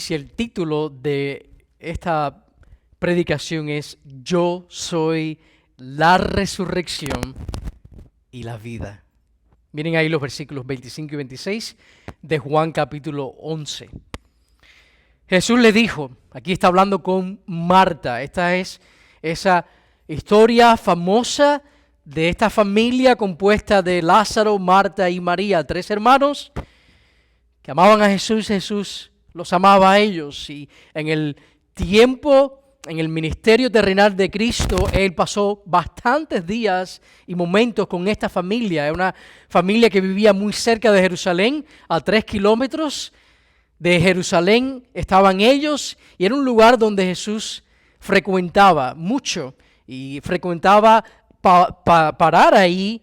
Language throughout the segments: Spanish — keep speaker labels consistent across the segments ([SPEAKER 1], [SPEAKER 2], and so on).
[SPEAKER 1] Si el título de esta predicación es Yo soy la resurrección y la vida. Miren ahí los versículos 25 y 26 de Juan capítulo 11. Jesús le dijo, aquí está hablando con Marta, esta es esa historia famosa de esta familia compuesta de Lázaro, Marta y María, tres hermanos que amaban a Jesús. Jesús los amaba a ellos, y en el tiempo, en el ministerio terrenal de Cristo, Él pasó bastantes días y momentos con esta familia. Era una familia que vivía muy cerca de Jerusalén, a 3 kilómetros de Jerusalén estaban ellos, y era un lugar donde Jesús frecuentaba mucho, y frecuentaba parar ahí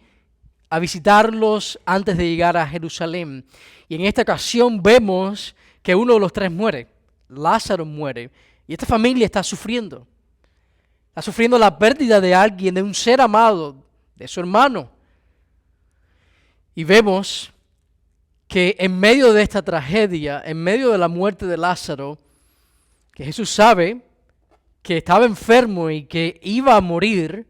[SPEAKER 1] a visitarlos antes de llegar a Jerusalén. Y en esta ocasión vemos que uno de los tres muere, Lázaro muere, y esta familia está sufriendo la pérdida de alguien, de un ser amado, de su hermano. Y vemos que en medio de esta tragedia, en medio de la muerte de Lázaro, que Jesús sabe que estaba enfermo y que iba a morir,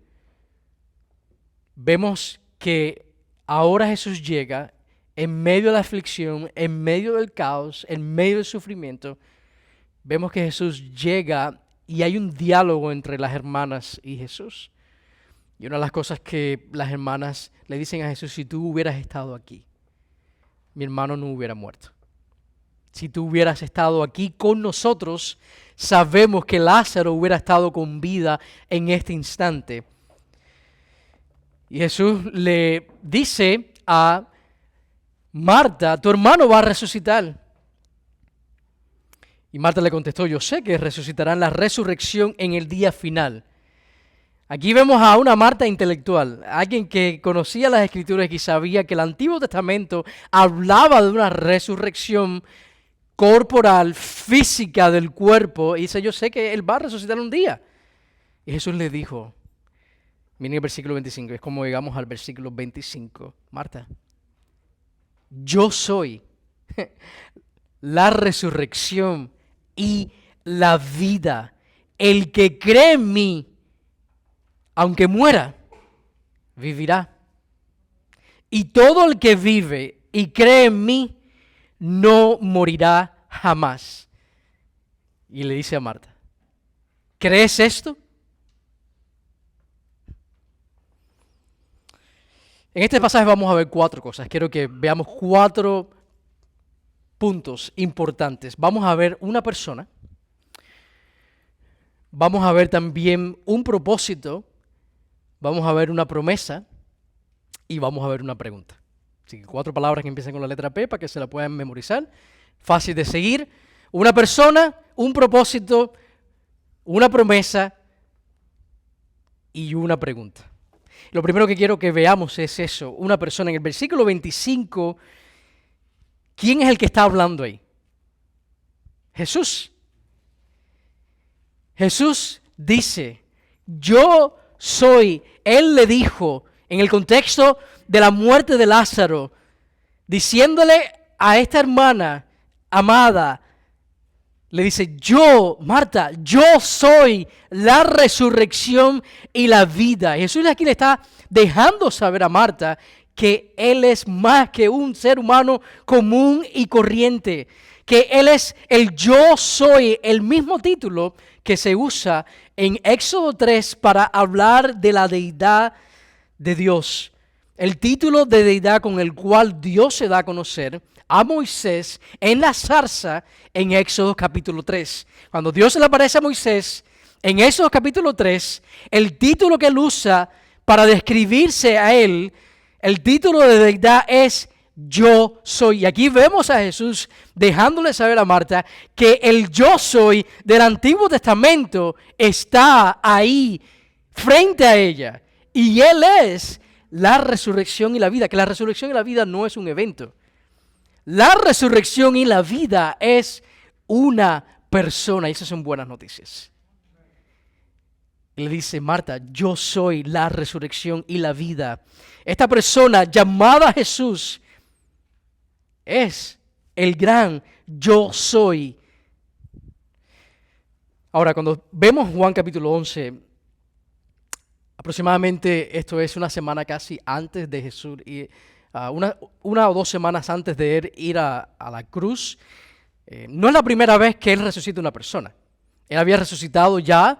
[SPEAKER 1] vemos que ahora Jesús llega en medio de la aflicción, en medio del caos, en medio del sufrimiento. Vemos que Jesús llega y hay un diálogo entre las hermanas y Jesús. Y una de las cosas que las hermanas le dicen a Jesús: si tú hubieras estado aquí, mi hermano no hubiera muerto. Si tú hubieras estado aquí con nosotros, sabemos que Lázaro hubiera estado con vida en este instante. Y Jesús le dice a Marta: tu hermano va a resucitar. Y Marta le contestó: yo sé que resucitará en la resurrección en el día final. Aquí vemos a una Marta intelectual, alguien que conocía las Escrituras y que sabía que el Antiguo Testamento hablaba de una resurrección corporal, física del cuerpo, y dice: yo sé que Él va a resucitar un día. Y Jesús le dijo, miren el versículo 25, es como llegamos al versículo 25, Marta, yo soy la resurrección y la vida. El que cree en mí, aunque muera, vivirá. Y todo el que vive y cree en mí, no morirá jamás. Y le dice a Marta: ¿crees esto? En este pasaje vamos a ver 4 cosas. Quiero que veamos 4 puntos importantes. Vamos a ver una persona, vamos a ver también un propósito, vamos a ver una promesa y vamos a ver una pregunta. Así que 4 palabras que empiezan con la letra P para que se la puedan memorizar. Fácil de seguir. Una persona, un propósito, una promesa y una pregunta. Lo primero que quiero que veamos es eso, una persona. En el versículo 25, ¿quién es el que está hablando ahí? Jesús. Jesús dice: yo soy. Él le dijo, en el contexto de la muerte de Lázaro, diciéndole a esta hermana amada, le dice: yo, Marta, yo soy la resurrección y la vida. Jesús aquí le está dejando saber a Marta que Él es más que un ser humano común y corriente, que Él es el yo soy, el mismo título que se usa en Éxodo 3 para hablar de la deidad de Dios. El título de deidad con el cual Dios se da a conocer a Moisés en la zarza en Éxodo capítulo 3. Cuando Dios se le aparece a Moisés en Éxodo capítulo 3, el título que él usa para describirse a él, el título de deidad es yo soy. Y aquí vemos a Jesús dejándole saber a Marta que el yo soy del Antiguo Testamento está ahí frente a ella. Y Él es la resurrección y la vida, que la resurrección y la vida no es un evento. La resurrección y la vida es una persona, y esas son buenas noticias. Y le dice: Marta, yo soy la resurrección y la vida. Esta persona llamada Jesús es el gran yo soy Ahora, cuando vemos Juan capítulo 11, aproximadamente esto es una semana casi antes de Jesús, una o 2 semanas antes de él ir a la cruz, no es la primera vez que él resucita a una persona. Él había resucitado ya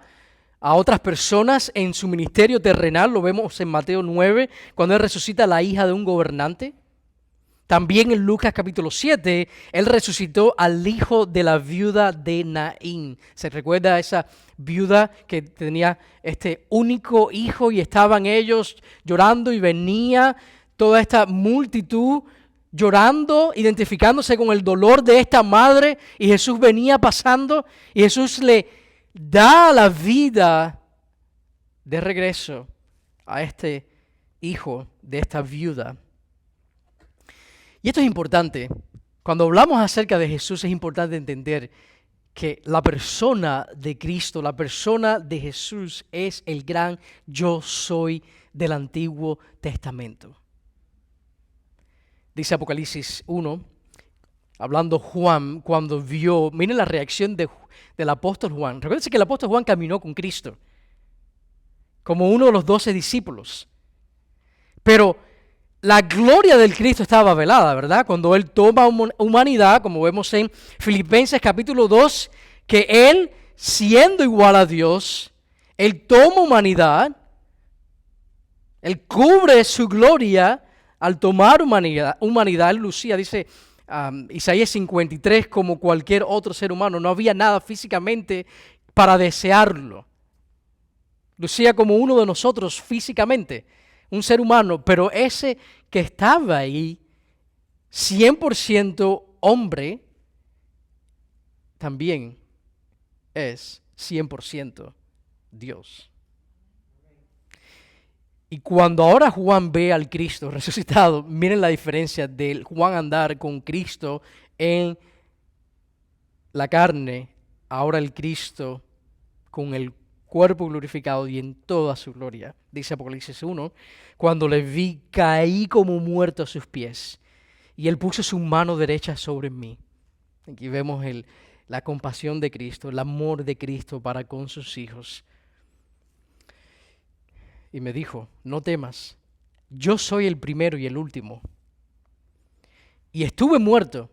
[SPEAKER 1] a otras personas en su ministerio terrenal, lo vemos en Mateo 9, cuando él resucita a la hija de un gobernante. También en Lucas capítulo 7, él resucitó al hijo de la viuda de Naín. ¿Se recuerda a esa viuda que tenía este único hijo y estaban ellos llorando y venía toda esta multitud llorando, identificándose con el dolor de esta madre, y Jesús venía pasando y Jesús le da la vida de regreso a este hijo de esta viuda? Y esto es importante. Cuando hablamos acerca de Jesús es importante entender que la persona de Cristo, la persona de Jesús es el gran yo soy del Antiguo Testamento. Dice Apocalipsis 1, hablando Juan, cuando vio, miren la reacción del apóstol Juan. Recuérdense que el apóstol Juan caminó con Cristo como uno de los 12 discípulos. Pero la gloria del Cristo estaba velada, ¿verdad? Cuando Él toma humanidad, como vemos en Filipenses capítulo 2, que Él, siendo igual a Dios, Él toma humanidad, Él cubre su gloria al tomar humanidad. Él lucía, dice Isaías 53, como cualquier otro ser humano. No había nada físicamente para desearlo. Lucía como uno de nosotros físicamente, un ser humano, pero ese que estaba ahí, 100% hombre, también es 100% Dios. Y cuando ahora Juan ve al Cristo resucitado, miren la diferencia de Juan andar con Cristo en la carne, ahora el Cristo con el cuerpo glorificado y en toda su gloria. Dice Apocalipsis 1, cuando le vi, caí como muerto a sus pies, y él puso su mano derecha sobre mí. Aquí vemos la compasión de Cristo, el amor de Cristo para con sus hijos. Y me dijo, no temas, yo soy el primero y el último. Y estuve muerto,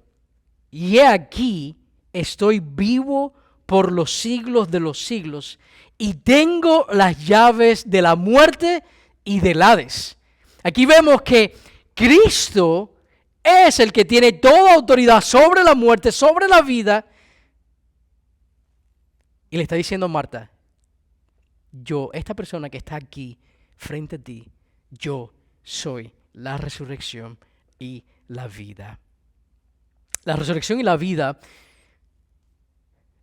[SPEAKER 1] y he aquí, estoy vivo por los siglos de los siglos, y tengo las llaves de la muerte y del Hades. Aquí vemos que Cristo es el que tiene toda autoridad sobre la muerte, sobre la vida, y le está diciendo a Marta, esta persona que está aquí frente a ti, yo soy la resurrección y la vida. La resurrección y la vida,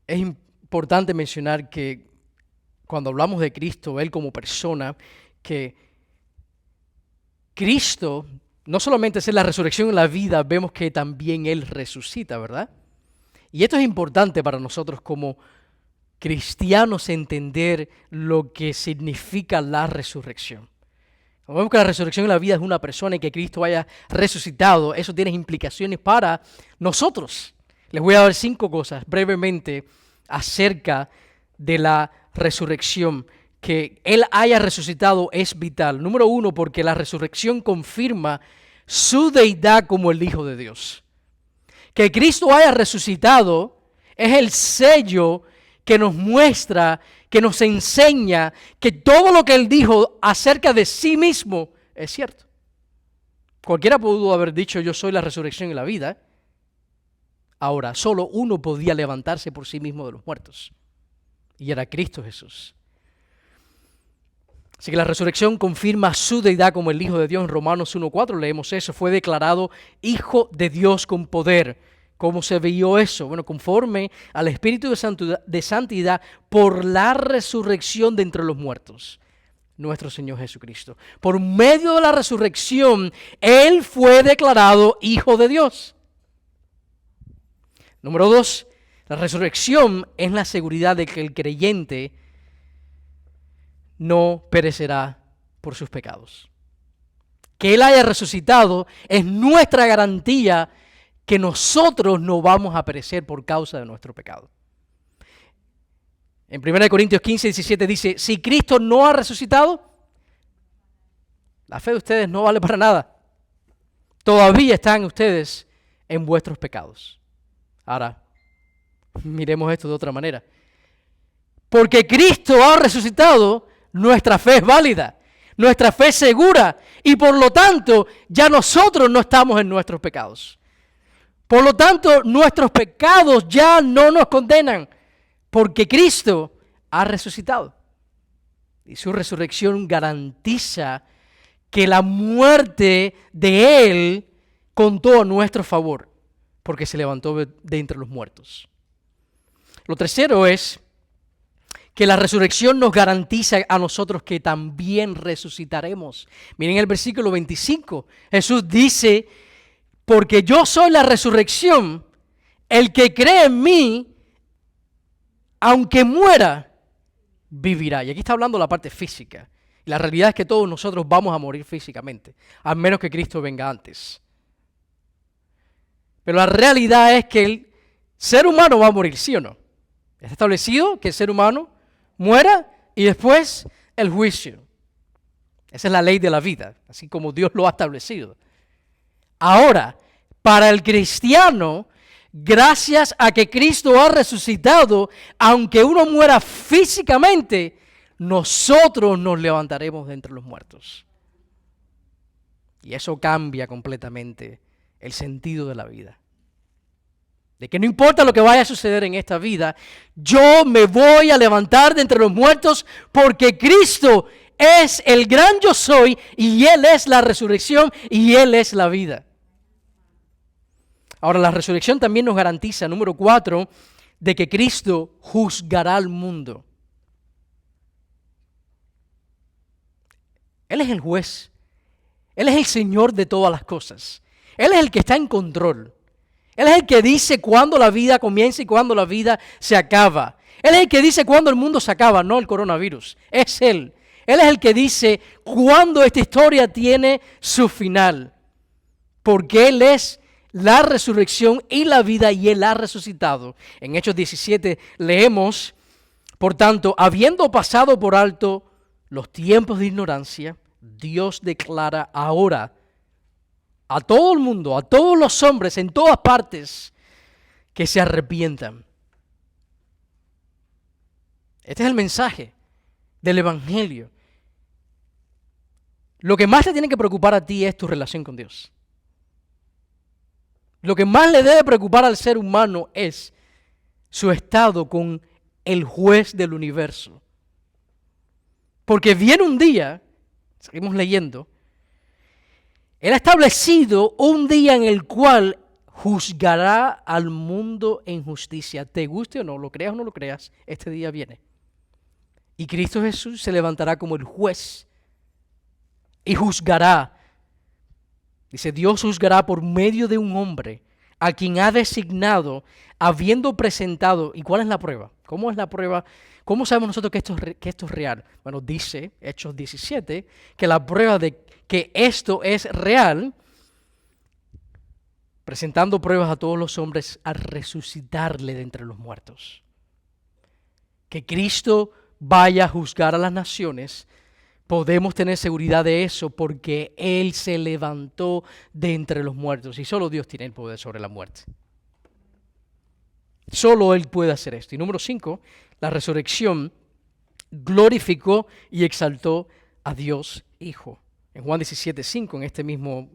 [SPEAKER 1] es importante mencionar que cuando hablamos de Cristo, Él como persona, que Cristo no solamente es la resurrección y la vida, vemos que también Él resucita, ¿verdad? Y esto es importante para nosotros como cristianos entender lo que significa la resurrección. Como vemos que la resurrección y la vida es una persona y que Cristo haya resucitado, eso tiene implicaciones para nosotros. Les voy a dar 5 cosas brevemente acerca de la resurrección. Que Él haya resucitado es vital. Número 1, porque la resurrección confirma su deidad como el Hijo de Dios. Que Cristo haya resucitado es el sello que nos muestra, que nos enseña que todo lo que Él dijo acerca de sí mismo es cierto. Cualquiera pudo haber dicho, yo soy la resurrección y la vida. Ahora, solo uno podía levantarse por sí mismo de los muertos, y era Cristo Jesús. Así que la resurrección confirma su deidad como el Hijo de Dios. En Romanos 1:4 leemos eso, fue declarado Hijo de Dios con poder. ¿Cómo se vio eso? Bueno, conforme al Espíritu de santidad por la resurrección de entre los muertos, nuestro Señor Jesucristo. Por medio de la resurrección, Él fue declarado Hijo de Dios. Número 2, la resurrección es la seguridad de que el creyente no perecerá por sus pecados. Que Él haya resucitado es nuestra garantía que nosotros no vamos a perecer por causa de nuestro pecado. En 1 Corintios 15, 17 dice, si Cristo no ha resucitado, la fe de ustedes no vale para nada. Todavía están ustedes en vuestros pecados. Ahora, miremos esto de otra manera. Porque Cristo ha resucitado, nuestra fe es válida, nuestra fe es segura, y por lo tanto, ya nosotros no estamos en nuestros pecados. Por lo tanto, nuestros pecados ya no nos condenan, porque Cristo ha resucitado. Y su resurrección garantiza que la muerte de Él contó a nuestro favor, porque se levantó de entre los muertos. Lo tercero es que la resurrección nos garantiza a nosotros que también resucitaremos. Miren el versículo 25. Jesús dice, porque yo soy la resurrección, el que cree en mí, aunque muera, vivirá. Y aquí está hablando la parte física. La realidad es que todos nosotros vamos a morir físicamente, a menos que Cristo venga antes. Pero la realidad es que el ser humano va a morir, ¿sí o no? Está establecido que el ser humano muera y después el juicio. Esa es la ley de la vida, así como Dios lo ha establecido. Ahora, para el cristiano, gracias a que Cristo ha resucitado, aunque uno muera físicamente, nosotros nos levantaremos de entre los muertos. Y eso cambia completamente el sentido de la vida. De que no importa lo que vaya a suceder en esta vida, yo me voy a levantar de entre los muertos porque Cristo es el gran yo soy y Él es la resurrección y Él es la vida. Ahora, la resurrección también nos garantiza, número 4, de que Cristo juzgará al mundo. Él es el juez. Él es el Señor de todas las cosas. Él es el que está en control. Él es el que dice cuándo la vida comienza y cuándo la vida se acaba. Él es el que dice cuándo el mundo se acaba, no el coronavirus. Es Él. Él es el que dice cuándo esta historia tiene su final. Porque Él es la resurrección y la vida y Él ha resucitado. En Hechos 17 leemos, por tanto, habiendo pasado por alto los tiempos de ignorancia, Dios declara ahora a todo el mundo, a todos los hombres en todas partes, que se arrepientan. Este es el mensaje del Evangelio. Lo que más te tiene que preocupar a ti es tu relación con Dios. Lo que más le debe preocupar al ser humano es su estado con el juez del universo. Porque viene un día, seguimos leyendo, Él ha establecido un día en el cual juzgará al mundo en justicia. Te guste o no, lo creas o no lo creas, este día viene. Y Cristo Jesús se levantará como el juez y juzgará. Dice, Dios juzgará por medio de un hombre a quien ha designado, habiendo presentado. ¿Y cuál es la prueba? ¿Cómo es la prueba? ¿Cómo sabemos nosotros que esto es real? Bueno, dice Hechos 17 que la prueba de que esto es real, presentando pruebas a todos los hombres al resucitarle de entre los muertos. Que Cristo vaya a juzgar a las naciones, podemos tener seguridad de eso porque Él se levantó de entre los muertos y solo Dios tiene el poder sobre la muerte. Solo Él puede hacer esto. Y número 5, la resurrección glorificó y exaltó a Dios Hijo. En Juan 17:5, en este mismo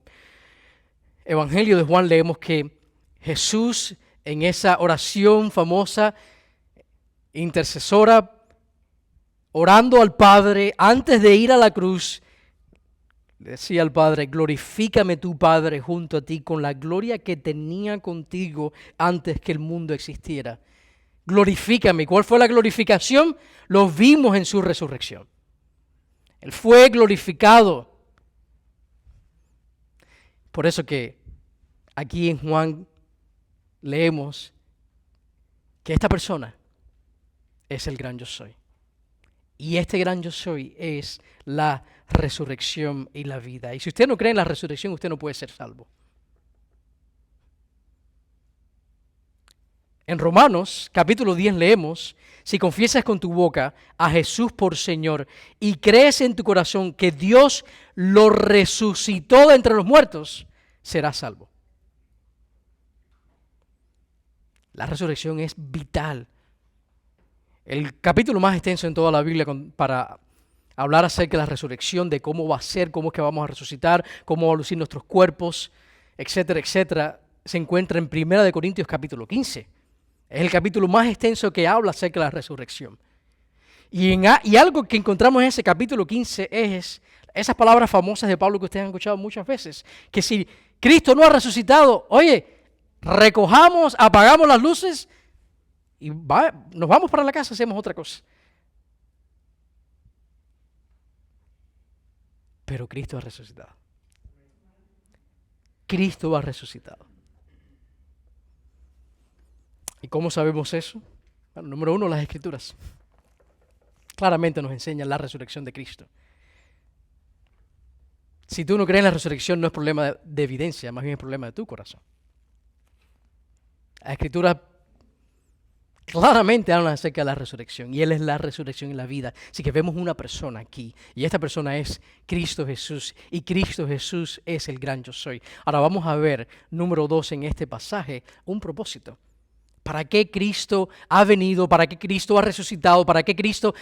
[SPEAKER 1] Evangelio de Juan, leemos que Jesús, en esa oración famosa, intercesora, orando al Padre, antes de ir a la cruz, le decía al Padre, glorifícame tu Padre junto a ti con la gloria que tenía contigo antes que el mundo existiera. Glorifícame. ¿Cuál fue la glorificación? Lo vimos en su resurrección. Él fue glorificado. Por eso que aquí en Juan leemos que esta persona es el gran yo soy. Y este gran yo soy es la resurrección y la vida. Y si usted no cree en la resurrección, usted no puede ser salvo. En Romanos, capítulo 10, leemos: si confiesas con tu boca a Jesús por Señor y crees en tu corazón que Dios lo resucitó de entre los muertos, serás salvo. La resurrección es vital. El capítulo más extenso en toda la Biblia para hablar acerca de la resurrección, de cómo va a ser, cómo es que vamos a resucitar, cómo van a lucir nuestros cuerpos, etcétera, etcétera, se encuentra en 1 Corintios capítulo 15. Es el capítulo más extenso que habla acerca de la resurrección. Y algo que encontramos en ese capítulo 15 es esas palabras famosas de Pablo que ustedes han escuchado muchas veces, que si Cristo no ha resucitado, oye, recojamos, apagamos las luces y nos vamos para la casa, hacemos otra cosa. Pero Cristo ha resucitado. Cristo ha resucitado. ¿Y cómo sabemos eso? Bueno, número uno, las Escrituras. Claramente nos enseñan la resurrección de Cristo. Si tú no crees en la resurrección, no es problema de evidencia, más bien es problema de tu corazón. Las Escrituras claramente hablan acerca de la resurrección, y Él es la resurrección y la vida. Así que vemos una persona aquí, y esta persona es Cristo Jesús, y Cristo Jesús es el gran yo soy. Ahora vamos a ver, número 2 en este pasaje, un propósito. ¿Para qué Cristo ha venido? ¿Para qué Cristo ha resucitado? ¿Para qué Cristo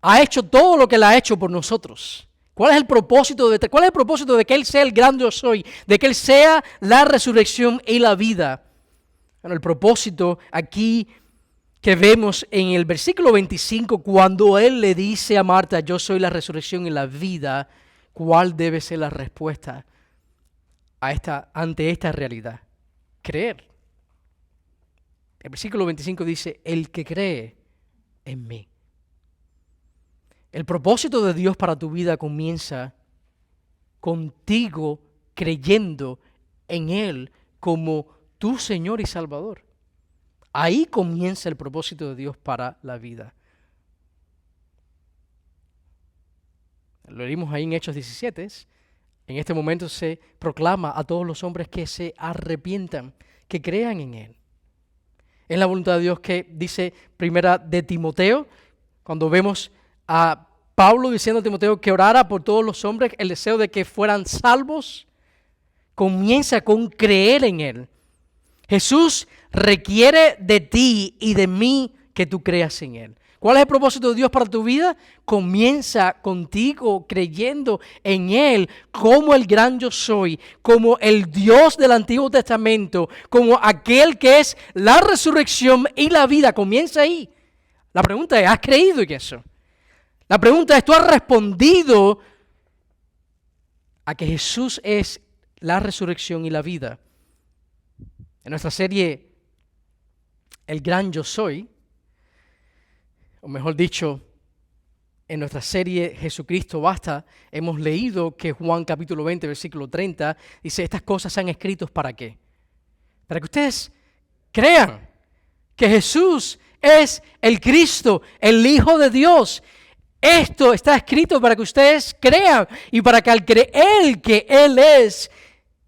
[SPEAKER 1] ha hecho todo lo que Él ha hecho por nosotros? ¿Cuál es el propósito de que Él sea el gran yo soy? De que Él sea la resurrección y la vida. Bueno, el propósito aquí que vemos en el versículo 25, cuando Él le dice a Marta, yo soy la resurrección y la vida, ¿cuál debe ser la respuesta ante esta realidad? Creer. El versículo 25 dice, el que cree en mí. El propósito de Dios para tu vida comienza contigo creyendo en Él como tu Señor y Salvador. Ahí comienza el propósito de Dios para la vida. Lo leímos ahí en Hechos 17. En este momento se proclama a todos los hombres que se arrepientan, que crean en Él. Es la voluntad de Dios que dice primera de Timoteo, cuando vemos a Pablo diciendo a Timoteo que orara por todos los hombres, el deseo de que fueran salvos, comienza con creer en Él. Jesús requiere de ti y de mí que tú creas en Él. ¿Cuál es el propósito de Dios para tu vida? Comienza contigo creyendo en Él como el gran yo soy, como el Dios del Antiguo Testamento, como aquel que es la resurrección y la vida. Comienza ahí. La pregunta es, ¿has creído en eso? La pregunta es, ¿tú has respondido a que Jesús es la resurrección y la vida? En nuestra serie, El Gran Yo Soy, o mejor dicho, en nuestra serie Jesucristo Basta, hemos leído que Juan capítulo 20, versículo 30, dice, estas cosas se han escrito ¿para qué? Para que ustedes crean que Jesús es el Cristo, el Hijo de Dios. Esto está escrito para que ustedes crean y para que al creer que Él es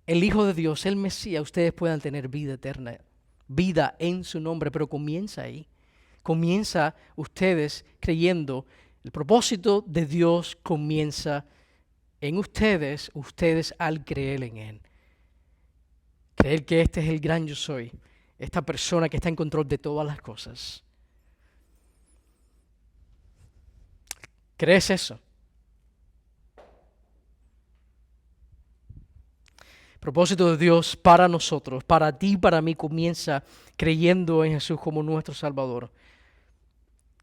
[SPEAKER 1] el Hijo de Dios, el Mesías, ustedes puedan tener vida eterna, vida en su nombre, pero comienza ahí. Comienza ustedes creyendo. El propósito de Dios comienza en ustedes al creer en Él. Creer que este es el gran yo soy, esta persona que está en control de todas las cosas. ¿Crees eso? El propósito de Dios para nosotros, para ti y para mí, comienza creyendo en Jesús como nuestro Salvador.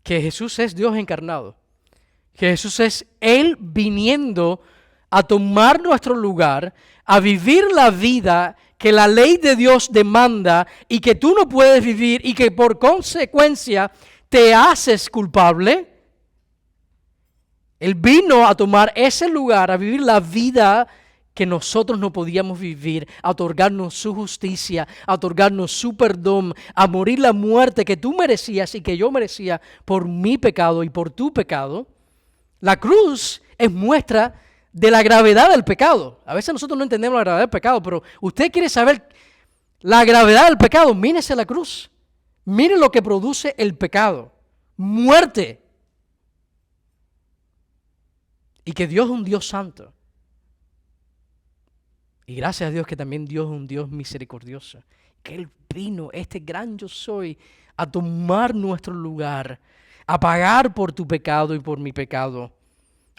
[SPEAKER 1] Que Jesús es Dios encarnado. Que Jesús es Él viniendo a tomar nuestro lugar, a vivir la vida que la ley de Dios demanda y que tú no puedes vivir y que por consecuencia te haces culpable. Él vino a tomar ese lugar, a vivir la vida que nosotros no podíamos vivir, a otorgarnos su justicia, a otorgarnos su perdón, a morir la muerte que tú merecías y que yo merecía por mi pecado y por tu pecado. La cruz es muestra de la gravedad del pecado. A veces nosotros no entendemos la gravedad del pecado, pero usted quiere saber la gravedad del pecado, mírese la cruz. Mire lo que produce el pecado, muerte. Y que Dios es un Dios santo. Y gracias a Dios que también Dios es un Dios misericordioso. Que Él vino, este gran yo soy, a tomar nuestro lugar, a pagar por tu pecado y por mi pecado,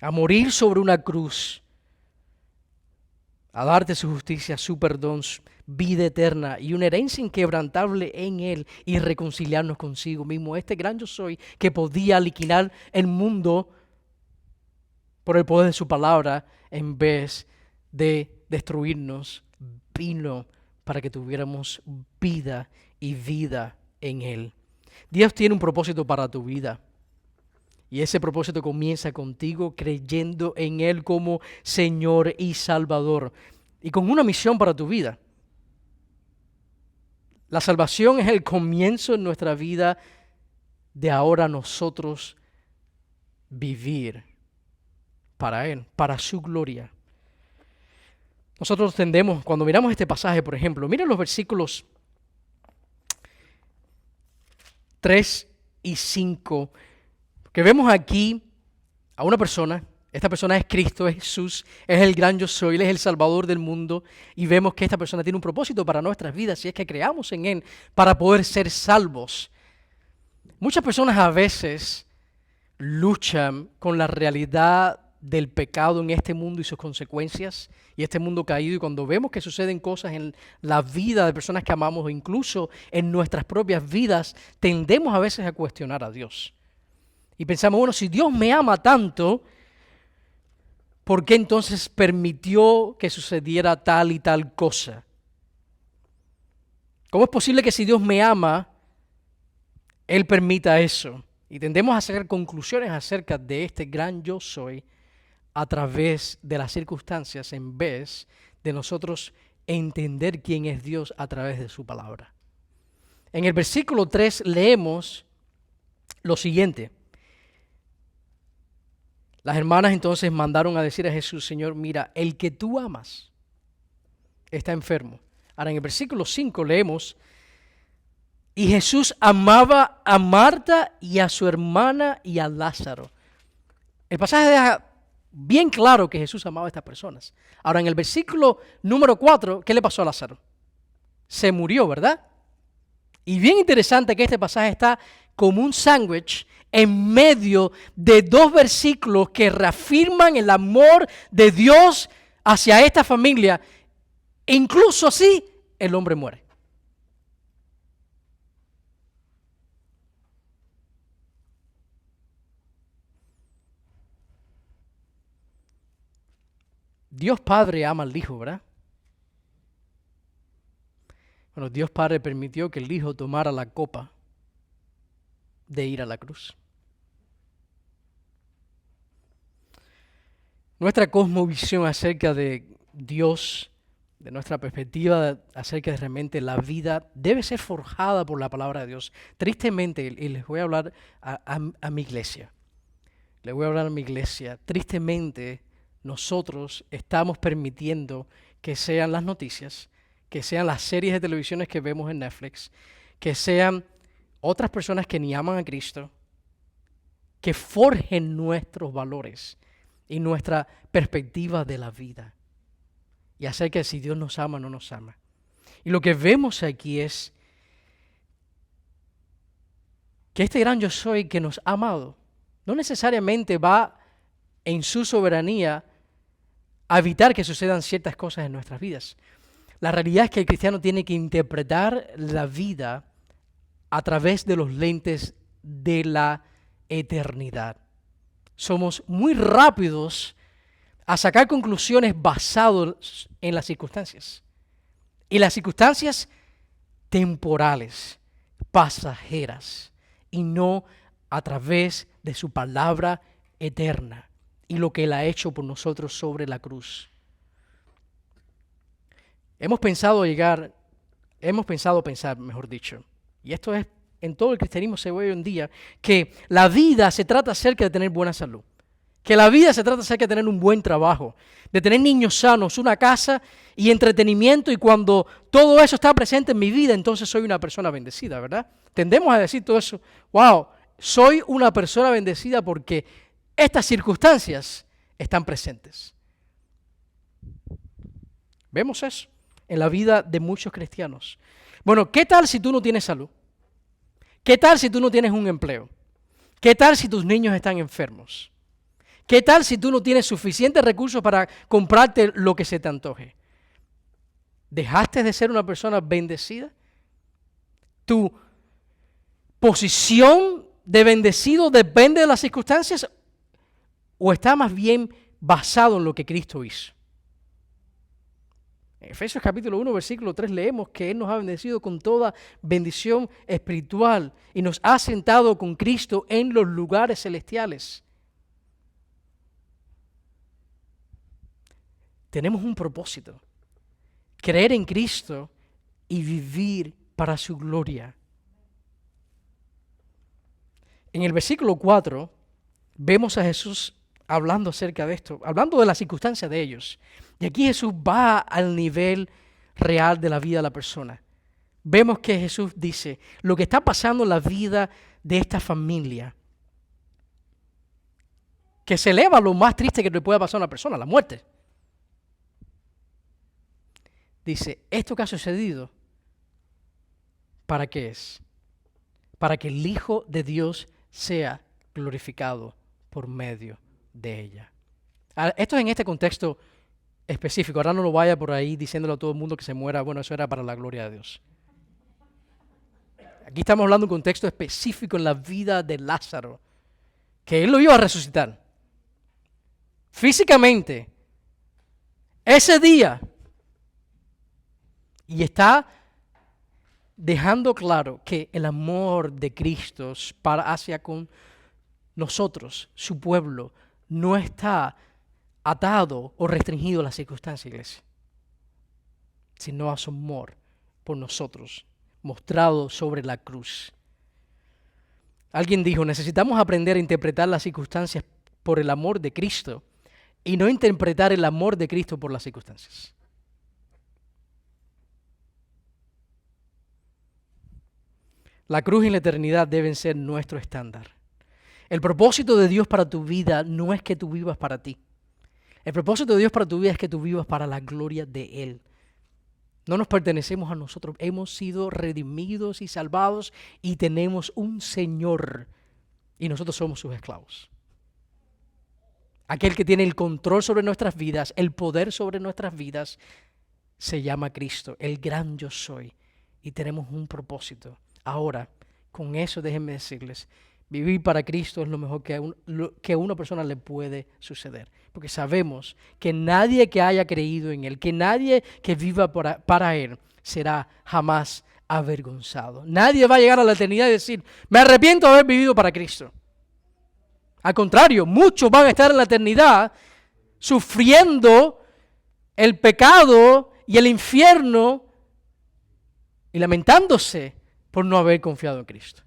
[SPEAKER 1] a morir sobre una cruz, a darte su justicia, su perdón, su vida eterna y una herencia inquebrantable en Él y reconciliarnos consigo mismo. Este gran yo soy que podía liquidar el mundo por el poder de su palabra en vez de destruirnos, vino para que tuviéramos vida y vida en Él. Dios tiene un propósito para tu vida. Y ese propósito comienza contigo creyendo en Él como Señor y Salvador. Y con una misión para tu vida. La salvación es el comienzo en nuestra vida de ahora nosotros vivir para Él, para su gloria. Nosotros tendemos, cuando miramos este pasaje, por ejemplo, miren los versículos 3 y 5, que vemos aquí a una persona. Esta persona es Cristo, es Jesús, es el gran yo soy, Él es el Salvador del mundo, y vemos que esta persona tiene un propósito para nuestras vidas, si es que creamos en Él, para poder ser salvos. Muchas personas a veces luchan con la realidad del pecado en este mundo y sus consecuencias, y este mundo caído, y cuando vemos que suceden cosas en la vida de personas que amamos, o incluso en nuestras propias vidas, tendemos a veces a cuestionar a Dios. Y pensamos, bueno, si Dios me ama tanto, ¿por qué entonces permitió que sucediera tal y tal cosa? ¿Cómo es posible que si Dios me ama, Él permita eso? Y tendemos a sacar conclusiones acerca de este gran yo soy a través de las circunstancias en vez de nosotros entender quién es Dios a través de su palabra. En el versículo 3 leemos lo siguiente. Las hermanas entonces mandaron a decir a Jesús, Señor, mira, el que tú amas está enfermo. Ahora en el versículo 5 leemos, y Jesús amaba a Marta y a su hermana y a Lázaro. El pasaje deja bien claro que Jesús amaba a estas personas. Ahora en el versículo número 4, ¿qué le pasó a Lázaro? Se murió, ¿verdad? Y bien interesante que este pasaje está como un sándwich en medio de dos versículos que reafirman el amor de Dios hacia esta familia. E incluso así, el hombre muere. Dios Padre ama al Hijo, ¿verdad? Bueno, Dios Padre permitió que el Hijo tomara la copa de ir a la cruz. Nuestra cosmovisión acerca de Dios, de nuestra perspectiva acerca de realmente la vida, debe ser forjada por la palabra de Dios. Tristemente, y les voy a hablar a mi iglesia, tristemente nosotros estamos permitiendo que sean las noticias, que sean las series de televisiones que vemos en Netflix, que sean otras personas que ni aman a Cristo, que forjen nuestros valores y nuestra perspectiva de la vida. Y acerca de si Dios nos ama o no nos ama. Y lo que vemos aquí es que este gran yo soy que nos ha amado, no necesariamente va en su soberanía a evitar que sucedan ciertas cosas en nuestras vidas. La realidad es que el cristiano tiene que interpretar la vida a través de los lentes de la eternidad. Somos muy rápidos a sacar conclusiones basadas en las circunstancias. Y las circunstancias temporales, pasajeras, y no a través de su palabra eterna y lo que Él ha hecho por nosotros sobre la cruz. Hemos pensado pensar, mejor dicho, y esto es en todo el cristianismo se ve hoy en día, que la vida se trata acerca de tener buena salud, Que la vida se trata de que tener un buen trabajo, de tener niños sanos, una casa y entretenimiento, y cuando todo eso está presente en mi vida, entonces soy una persona bendecida, ¿verdad? Tendemos a decir todo eso, wow, soy una persona bendecida porque estas circunstancias están presentes. Vemos eso en la vida de muchos cristianos. Bueno, ¿qué tal si tú no tienes salud? ¿Qué tal si tú no tienes un empleo? ¿Qué tal si tus niños están enfermos? ¿Qué tal si tú no tienes suficientes recursos para comprarte lo que se te antoje? ¿Dejaste de ser una persona bendecida? ¿Tu posición de bendecido depende de las circunstancias o está más bien basado en lo que Cristo hizo? En Efesios capítulo 1, versículo 3 leemos que Él nos ha bendecido con toda bendición espiritual y nos ha sentado con Cristo en los lugares celestiales. Tenemos un propósito, creer en Cristo y vivir para su gloria. En el versículo 4 vemos a Jesús hablando acerca de esto, hablando de las circunstancias de ellos. Y aquí Jesús va al nivel real de la vida de la persona. Vemos que Jesús dice, lo que está pasando en la vida de esta familia, que se eleva a lo más triste que le pueda pasar a una persona, la muerte. Dice, esto que ha sucedido, ¿para qué es? Para que el Hijo de Dios sea glorificado por medio de ella. Esto es en este contexto específico. Ahora no lo vaya por ahí diciéndole a todo el mundo que se muera. Bueno, eso era para la gloria de Dios. Aquí estamos hablando de un contexto específico en la vida de Lázaro, que él lo iba a resucitar. Físicamente, ese día. Y está dejando claro que el amor de Cristo hacia con nosotros, su pueblo, no está atado o restringido a las circunstancias, iglesia, sino a su amor por nosotros, mostrado sobre la cruz. Alguien dijo, necesitamos aprender a interpretar las circunstancias por el amor de Cristo y no interpretar el amor de Cristo por las circunstancias. La cruz y la eternidad deben ser nuestro estándar. El propósito de Dios para tu vida no es que tú vivas para ti. El propósito de Dios para tu vida es que tú vivas para la gloria de Él. No nos pertenecemos a nosotros. Hemos sido redimidos y salvados y tenemos un Señor y nosotros somos sus esclavos. Aquel que tiene el control sobre nuestras vidas, el poder sobre nuestras vidas, se llama Cristo, el gran yo soy. Y tenemos un propósito. Ahora, con eso déjenme decirles, vivir para Cristo es lo mejor que a una persona le puede suceder. Porque sabemos que nadie que haya creído en Él, que nadie que viva para Él, será jamás avergonzado. Nadie va a llegar a la eternidad y decir, me arrepiento de haber vivido para Cristo. Al contrario, muchos van a estar en la eternidad sufriendo el pecado y el infierno y lamentándose por no haber confiado en Cristo.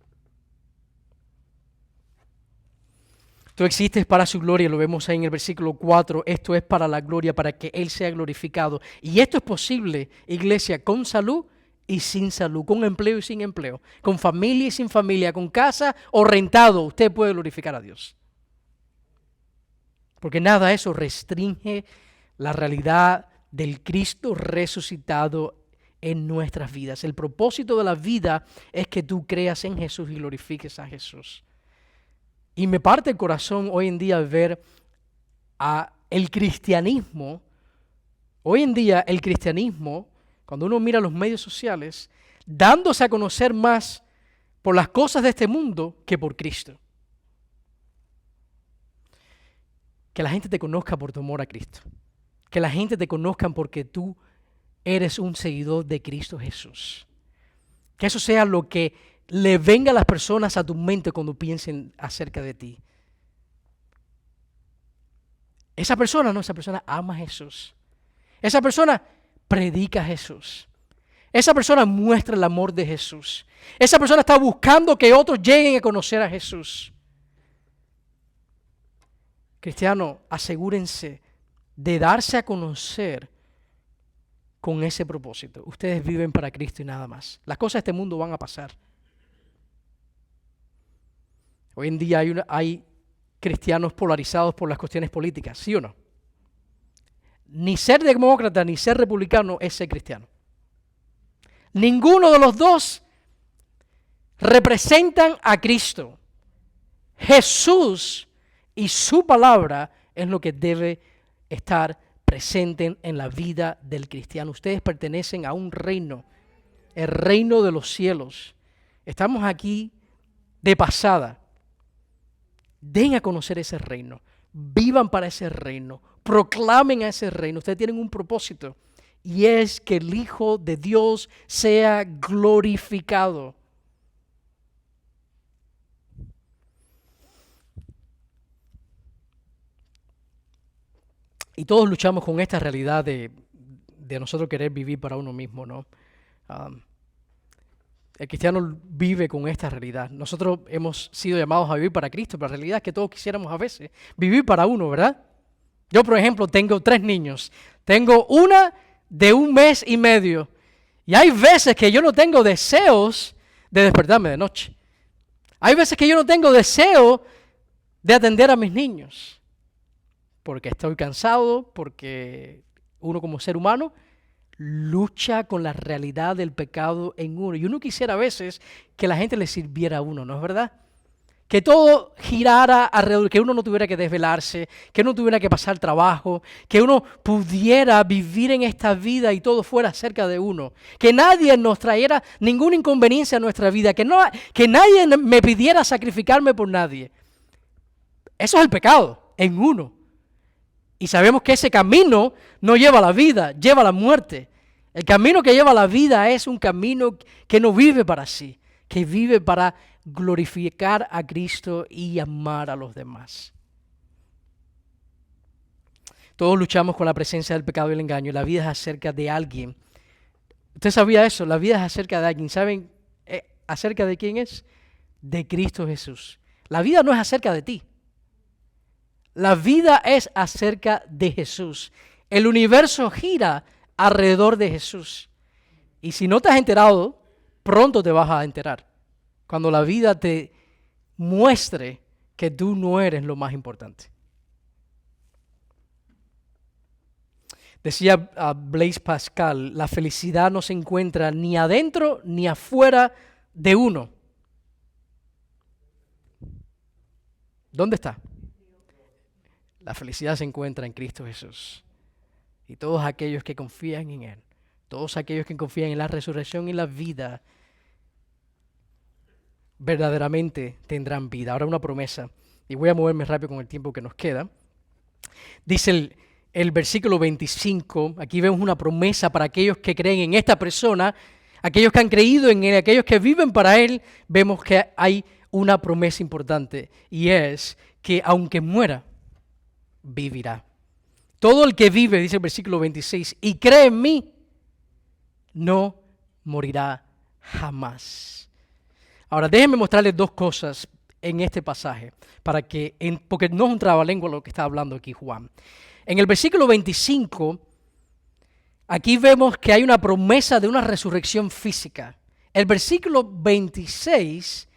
[SPEAKER 1] Tú existes para su gloria, lo vemos ahí en el versículo 4, esto es para la gloria, para que Él sea glorificado. Y esto es posible, iglesia, con salud y sin salud, con empleo y sin empleo, con familia y sin familia, con casa o rentado, usted puede glorificar a Dios. Porque nada de eso restringe la realidad del Cristo resucitado en nuestras vidas. El propósito de la vida es que tú creas en Jesús y glorifiques a Jesús. Y me parte el corazón hoy en día ver a el cristianismo. Hoy en día el cristianismo, cuando uno mira los medios sociales, dándose a conocer más por las cosas de este mundo que por Cristo. Que la gente te conozca por tu amor a Cristo. Que la gente te conozca porque tú eres un seguidor de Cristo Jesús. Que eso sea lo que le venga a las personas a tu mente cuando piensen acerca de ti. Esa persona ama a Jesús. Esa persona predica a Jesús. Esa persona muestra el amor de Jesús. Esa persona está buscando que otros lleguen a conocer a Jesús. Cristiano, asegúrense de darse a conocer con ese propósito. Ustedes viven para Cristo y nada más. Las cosas de este mundo van a pasar. Hoy en día hay cristianos polarizados por las cuestiones políticas, ¿sí o no? Ni ser demócrata ni ser republicano es ser cristiano. Ninguno de los dos representan a Cristo. Jesús y su palabra es lo que debe estar presente en la vida del cristiano. Ustedes pertenecen a un reino, el reino de los cielos. Estamos aquí de pasada. Den a conocer ese reino, vivan para ese reino, proclamen a ese reino. Ustedes tienen un propósito y es que el Hijo de Dios sea glorificado. Y todos luchamos con esta realidad de nosotros querer vivir para uno mismo, ¿no? El cristiano vive con esta realidad. Nosotros hemos sido llamados a vivir para Cristo, pero la realidad es que todos quisiéramos a veces vivir para uno, ¿verdad? Yo, por ejemplo, tengo 3 niños. Tengo una de 1 mes y medio. Y hay veces que yo no tengo deseos de despertarme de noche. Hay veces que yo no tengo deseo de atender a mis niños. Porque estoy cansado, porque uno como ser humano lucha con la realidad del pecado en uno. Y uno quisiera a veces que la gente le sirviera a uno, ¿no es verdad? Que todo girara alrededor, que uno no tuviera que desvelarse, que uno tuviera que pasar trabajo, que uno pudiera vivir en esta vida y todo fuera cerca de uno. Que nadie nos trajera ninguna inconveniencia a nuestra vida, que nadie me pidiera sacrificarme por nadie. Eso es el pecado en uno. Y sabemos que ese camino no lleva a la vida, lleva a la muerte. El camino que lleva a la vida es un camino que no vive para sí, que vive para glorificar a Cristo y amar a los demás. Todos luchamos con la presencia del pecado y el engaño. La vida es acerca de alguien. ¿Usted sabía eso? La vida es acerca de alguien. ¿Saben acerca de quién es? De Cristo Jesús. La vida no es acerca de ti. La vida es acerca de Jesús. El universo gira alrededor de Jesús. Y si no te has enterado, pronto te vas a enterar. Cuando la vida te muestre que tú no eres lo más importante. Decía Blaise Pascal, la felicidad no se encuentra ni adentro ni afuera de uno. ¿Dónde está? La felicidad se encuentra en Cristo Jesús. Y todos aquellos que confían en Él, todos aquellos que confían en la resurrección y la vida, verdaderamente tendrán vida. Ahora una promesa, y voy a moverme rápido con el tiempo que nos queda. Dice el versículo 25, aquí vemos una promesa para aquellos que creen en esta persona, aquellos que han creído en Él, aquellos que viven para Él, vemos que hay una promesa importante, y es que aunque muera, vivirá. Todo el que vive, dice el versículo 26, y cree en mí, no morirá jamás. Ahora, déjenme mostrarles 2 cosas en este pasaje, porque no es un trabalengua lo que está hablando aquí Juan. En el versículo 25, aquí vemos que hay una promesa de una resurrección física. El versículo 26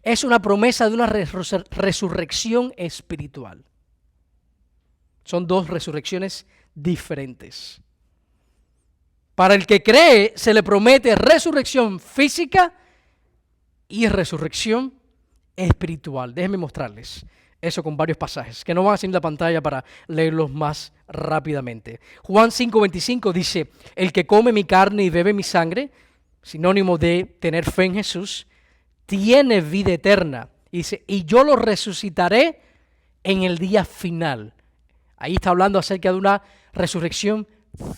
[SPEAKER 1] es una promesa de una resurrección espiritual. Son 2 resurrecciones diferentes. Para el que cree, se le promete resurrección física y resurrección espiritual. Déjenme mostrarles eso con varios pasajes, que no van a salir en la pantalla para leerlos más rápidamente. Juan 5:25 dice, el que come mi carne y bebe mi sangre, sinónimo de tener fe en Jesús, tiene vida eterna. Y dice, y yo lo resucitaré en el día final. Ahí está hablando acerca de una resurrección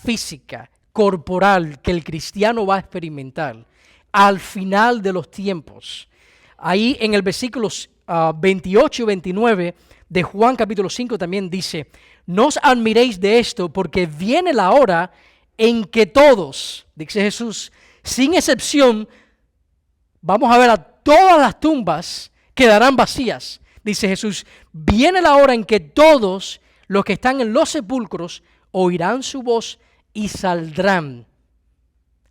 [SPEAKER 1] física, corporal, que el cristiano va a experimentar al final de los tiempos. Ahí en el versículos 28 y 29 de Juan capítulo 5 también dice, no os admiréis de esto, porque viene la hora en que todos, dice Jesús, sin excepción, vamos a ver a todas las tumbas quedarán vacías. dice Jesús, viene la hora en que todos los que están en los sepulcros oirán su voz y saldrán.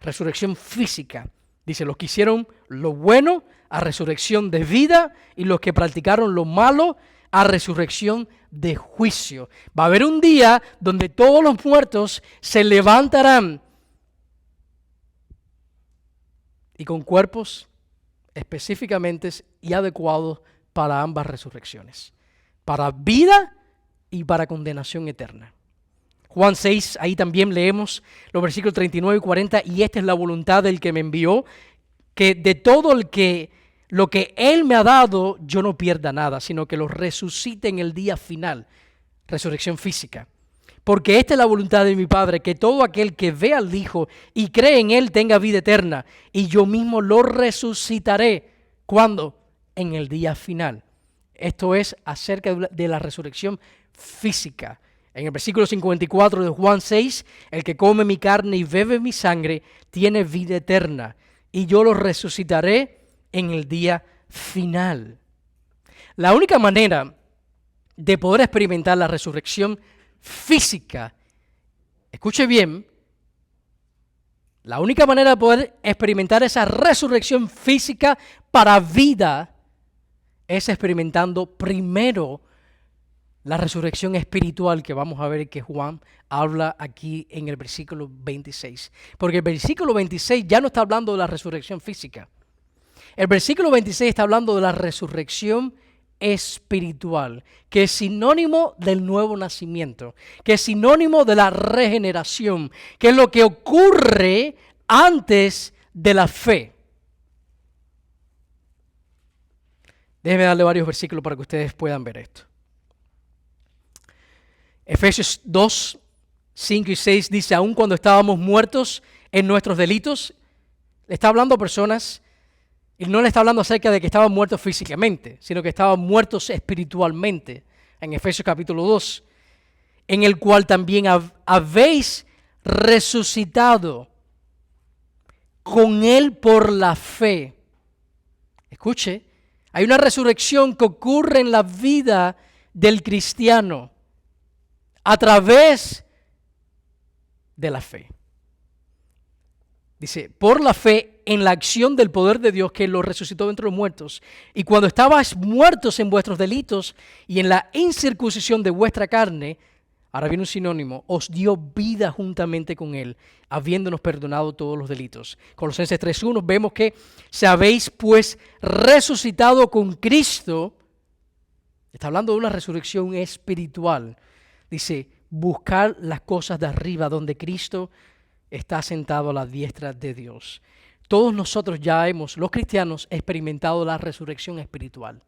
[SPEAKER 1] Resurrección física. Dice, los que hicieron lo bueno a resurrección de vida y los que practicaron lo malo a resurrección de juicio. Va a haber un día donde todos los muertos se levantarán y con cuerpos específicamente y adecuados para ambas resurrecciones, para vida y para condenación eterna. Juan 6, ahí también leemos los versículos 39 y 40, y esta es la voluntad del que me envió, que de todo lo que Él me ha dado, yo no pierda nada, sino que lo resucite en el día final, resurrección física. Porque esta es la voluntad de mi Padre, que todo aquel que ve al Hijo y cree en Él tenga vida eterna, y yo mismo lo resucitaré. ¿Cuándo? En el día final. Esto es acerca de la resurrección física. En el versículo 54 de Juan 6, el que come mi carne y bebe mi sangre tiene vida eterna, y yo lo resucitaré en el día final. La única manera de poder experimentar la resurrección física, escuche bien, la única manera de poder experimentar esa resurrección física para vida es experimentando primero la resurrección espiritual que vamos a ver que Juan habla aquí en el versículo 26. Porque el versículo 26 ya no está hablando de la resurrección física. El versículo 26 está hablando de la resurrección espiritual, que es sinónimo del nuevo nacimiento, que es sinónimo de la regeneración, que es lo que ocurre antes de la fe. Déjenme darle varios versículos para que ustedes puedan ver esto. Efesios 2, 5 y 6 dice, aun cuando estábamos muertos en nuestros delitos, le está hablando a personas, y no le está hablando acerca de que estaban muertos físicamente, sino que estaban muertos espiritualmente, en Efesios capítulo 2, en el cual también habéis resucitado con Él por la fe. Escuche, hay una resurrección que ocurre en la vida del cristiano a través de la fe. Dice, por la fe en la acción del poder de Dios que lo resucitó de entre los muertos. Y cuando estabais muertos en vuestros delitos y en la incircuncisión de vuestra carne, ahora viene un sinónimo, os dio vida juntamente con Él, habiéndonos perdonado todos los delitos. Colosenses 3:1 vemos que se habéis pues resucitado con Cristo. Está hablando de una resurrección espiritual. Dice, buscar las cosas de arriba donde Cristo está sentado a la diestra de Dios. Todos nosotros ya hemos, los cristianos, experimentado la resurrección espiritual.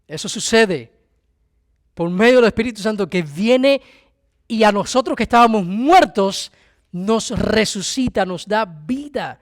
[SPEAKER 1] Eso sucede por medio del Espíritu Santo que viene y a nosotros que estábamos muertos nos resucita, nos da vida